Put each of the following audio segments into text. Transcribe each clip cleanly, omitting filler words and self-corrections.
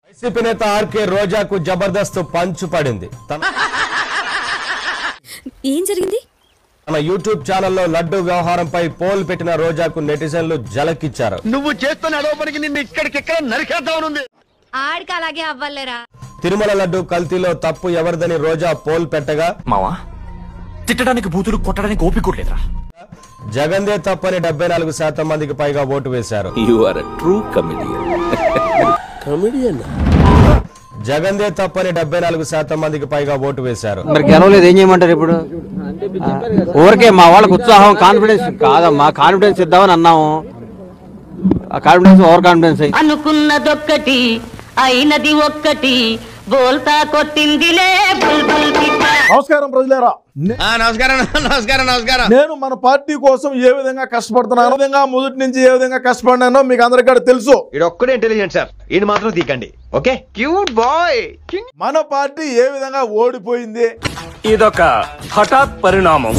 YCP నేత RK రోజాకు Jabardasth పంచు పడింది. ఏం జరిగింది? తన యూట్యూబ్ ఛానల్లో లడ్డు వ్యవహారంపై పోల్ పెట్టిన రోజాకు నెటిజన్లు జలకిచ్చారు. నువ్వు చేస్తున్న ఆరోపణకి నిన్ను ఇక్కడికిక్కడ నరికేద్దామనుంది. ఆడికి అలాగే అవ్వలేరా? తిరుమల లడ్డు కల్తీలో తప్పు ఎవరిదని రోజా పోల్ పెట్టగా మావా తిట్టడానికి బూతులు కొట్టడానికి ఓపిక లేదురా. జగందే తప్పని 74% మందికి పైగా ఓటు వేశారు. జగందే తప్పని 74% మందికి పైగా ఓటు వేశారు. మరి గెలవలేదు ఏం చేయమంటారు ఇప్పుడు? ఊరికే మా వాళ్ళకి ఉత్సాహం కాన్ఫిడెన్స్ కాదమ్మా, కాన్ఫిడెన్స్ ఇద్దామని అన్నాము. ఆ కాన్ఫిడెన్స్ ఓవర్ కాన్ఫిడెన్స్ అనుకున్నదొక్కటి అయినది ఒక్కటి బోల్తా కొట్టిందిలే బుల్బుల్ పిట్ట. నమస్కారం ప్రజలారా, నమస్కారం. నేను మన పార్టీ కోసం ఏ విధంగా కష్టపడుతున్నాను, మొదటి నుంచి ఏ విధంగా కష్టపడినానో మీకు అందరికీ తెలుసు. ఇది ఒక్కడే ఇంటెలిజెంట్ సార్, ఇది మాత్రం తీకండి. Okay, cute boy. మన పార్టీ ఏ విధంగా ఓడిపోయింది, ఇదొక హఠాత్ పరిణామం,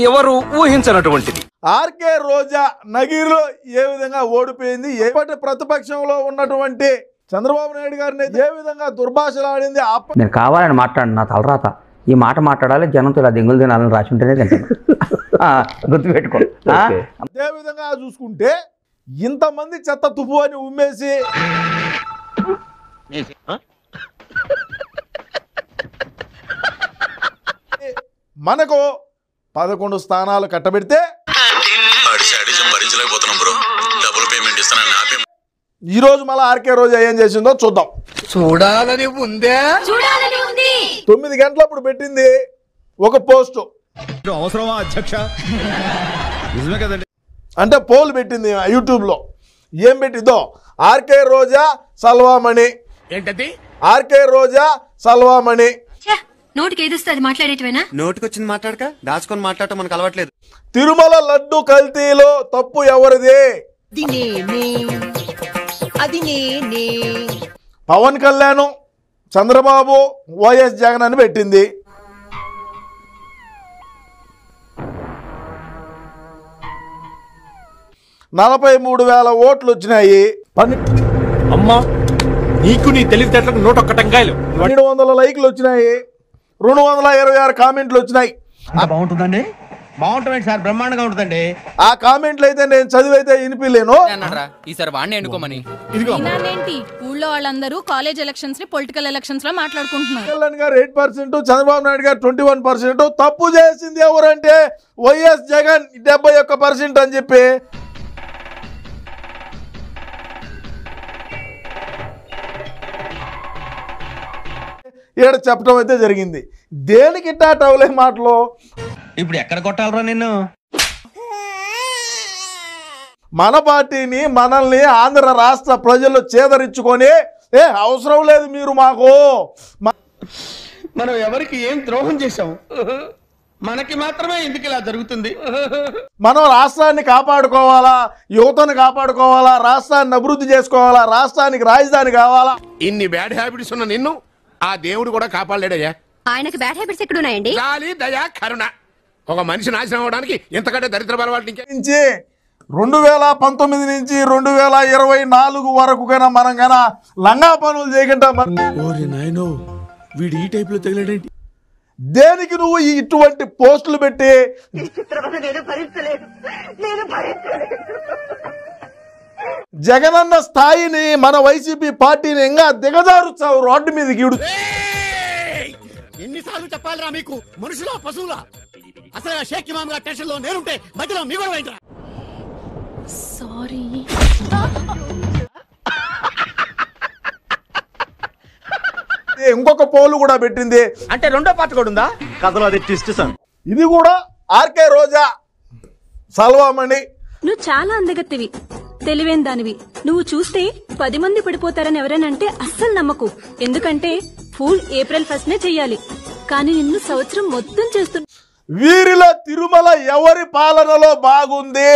ఎవరు ఊహించినటువంటిది. ఆర్కే రోజా నగిరిలో ఏ విధంగా ఓడిపోయింది, ఏపటి ప్రతిపక్షంలో ఉన్నటువంటి చంద్రబాబు నాయుడు గారిని ఏ విధంగా దుర్భాషలాడింది. నేను కావాలని మాట్లాడు, నా తలరాత ఈ మాట మాట్లాడాలి, జనంతో ఇలా దెంగులు తినాలని రాసి ఉంటేనే తింటాను. గుర్తుపెట్టుకో. అదే విధంగా చూసుకుంటే ఇంతమంది చెత్త తుప్పు అని ఉమ్మేసి మనకు 11 స్థానాలు కట్టబెడితే ఈ రోజు మళ్ళీ ఆర్కే రోజా ఏం చేసిందో చూద్దాం. చూడాలని ఉందే, 9 గంటలప్పుడు పెట్టింది ఒక పోస్టు. అవసరమా అధ్యక్ష? నిజమే కదండి. అంటే పోల్ పెట్టింది యూట్యూబ్ లో. ఏం పెట్టిందో, ఆర్కే రోజా సల్వామణి. ఏంటది? ఆర్కే రోజా సల్వామణి. నోటికి ఏదొస్తే అది మాట్లాడేటివేనా? నోటికొచ్చింది మాట్లాడక దాచుకొని మాట్లాడటం మనకు అలవాట్లేదు. తిరుమల లడ్డు కల్తీలో తప్పు ఎవరిది? పవన్ కళ్యాణ్, చంద్రబాబు, వైఎస్ జగన్ అని పెట్టింది. $43,000 ఓట్లు వచ్చినాయి. అమ్మా నీకు నీ తెలివితేటలకు 101 టంకాయలు. 200 లైక్లు వచ్చినాయి. 226 కామెంట్లు వచ్చినాయి. బాగుంటుందండి. బాగుంటుంది సార్, బ్రహ్మాండంగా ఉంటుందండి. ఆ కామెంట్లు అయితే నేను చదివైతే వినిపిలేను. ఈసారి వాడిని ఎన్నుకోమని. ఏంటి ఊళ్ళో వాళ్ళందరూ కాలేజ్ ఎలక్షన్స్ ని పొలిటికల్ ఎలక్షన్స్ లో మాట్లాడుకుంటున్నారు. కళ్యాణ్ గారు 8%, చంద్రబాబు నాయుడు గారు 21%. తప్పు చేసింది ఎవరంటే వైఎస్ జగన్ 71% అని చెప్పి ఈడ చెప్పడం అయితే జరిగింది. దేనికి ఇట్టా టవలే మాటలు? ఇప్పుడు ఎక్కడ కొట్టాలరా నిన్ను? మన పార్టీని, మనల్ని ఆంధ్ర రాష్ట్ర ప్రజలు చేదరించుకొని అవసరం లేదు మీరు మాకు, మనం ఎవరికి ఏం ద్రోహం చేశాం? మనకి మాత్రమే ఎందుకు ఇలా జరుగుతుంది? మనం రాష్ట్రాన్ని కాపాడుకోవాలా, యువతను కాపాడుకోవాలా, రాష్ట్రాన్ని అభివృద్ధి చేసుకోవాలా, రాష్ట్రానికి రాజధాని కావాలా. ఇన్ని బ్యాడ్ హ్యాబిట్స్ ఉన్న నిన్ను ఆ దేవుడు కూడా కాపాడలేడయ్యా. ఆయనకి బ్యాడ్ హ్యాబిట్స్ ఎక్కడున్నాయండి? జాలి, దయ, కరుణ. ఒక మనిషి నాశనం అవడానికి ఎంతకంటే దరిద్ర బలవాటి 2019 నుంచి 2024 వరకు కన్నా మనం కన్నా లంగా పనులు చేయకుండా దేనికి నువ్వు ఇటువంటి పోస్టులు పెట్టి జగనన్న స్థాయిని, మన వైసీపీ పార్టీని ఇంకా దిగజారుచావు రోడ్డు మీదకి. ఎన్నిసార్లు చెప్పాలిరా మీకు? మనుషులా పశువులా? అసలు షేక్ ఇమామ్ గారి టెన్షన్ లో నేనుంటే మధ్యలో మీ కూడా వెంటరా. సారీ. ఇంకొక పోలు కూడా పెట్టింది. అంటే రెండో పార్ట్ కూడా ఉందా కథలో? అది ట్విస్ట్ సార్. ఇది కూడా ఆర్కే రోజా సల్వామణి. నువ్వు చాలా అందగత్తివి, తెలివైన దానివి. నువ్వు చూస్తే 10 మంది పడిపోతారని ఎవరైనంటే అస్సలు నమ్మకు. ఎందుకంటే ఫూల్ April 1st చెయ్యాలి, కానీ నిన్ను సంవత్సరం మొత్తం చేస్తున్నా. వీరిలో తిరుమల ఎవరి పాలనలో బాగుంది?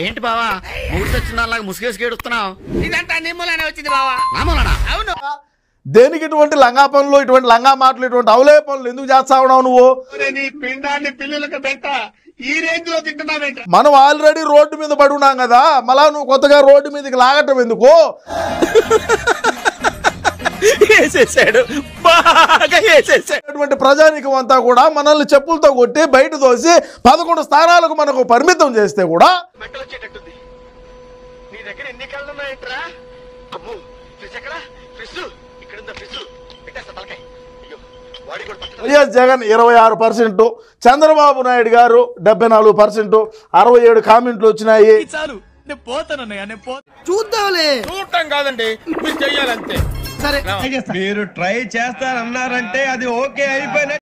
ఏంటి బావా మూర్చొచ్చినలాగా ముసుగేసి ఏడుస్తున్నావు? ఇదంతా నిమ్మలనే వచ్చింది బావా. అవును. దేనికి ఇటువంటి లంగా పనులు, ఇటువంటి లంగా మాటలు, ఇటువంటి అవలే పనులు ఎందుకు చేస్తా ఉన్నావు నువ్వు? నీ పిండాన్ని పిల్లలకు పెట్ట ఈ రేంజ్ లో తింటున్నావేంటి? మనం ఆల్రెడీ రోడ్డు మీద పడి ఉన్నాం కదా, మళ్ళా నువ్వు కొత్తగా రోడ్డు మీదకి లాగటం ఎందుకు? అటువంటి ప్రజానికం అంతా కూడా మనల్ని చెప్పులతో కొట్టి బయట దోసి 11 స్థానాలకు మనకు పరిమితం చేస్తే కూడా నీ దగ్గర ఎన్ని కళ్ళు ఉన్నాయంట్రా? అబ్బో ఫ్రిజ్ ఎక్కడ? ఫ్రిజ్ ఇక్కడ ఫ్రిజ్ పెట్టేస్తా తలకాయ. వైఎస్ జగన్ 26%, చంద్రబాబు నాయుడు గారు 74%, 67 కామెంట్లు వచ్చినాయి. చాలు నేను పోతానన్నయ్య, నేను పోతా. చూద్దాంలే. చూడటం కాదండి, మీరు చెయ్యాలంతే. సరే మీరు ట్రై చేస్తారన్నారంటే అది ఓకే అయిపోయిన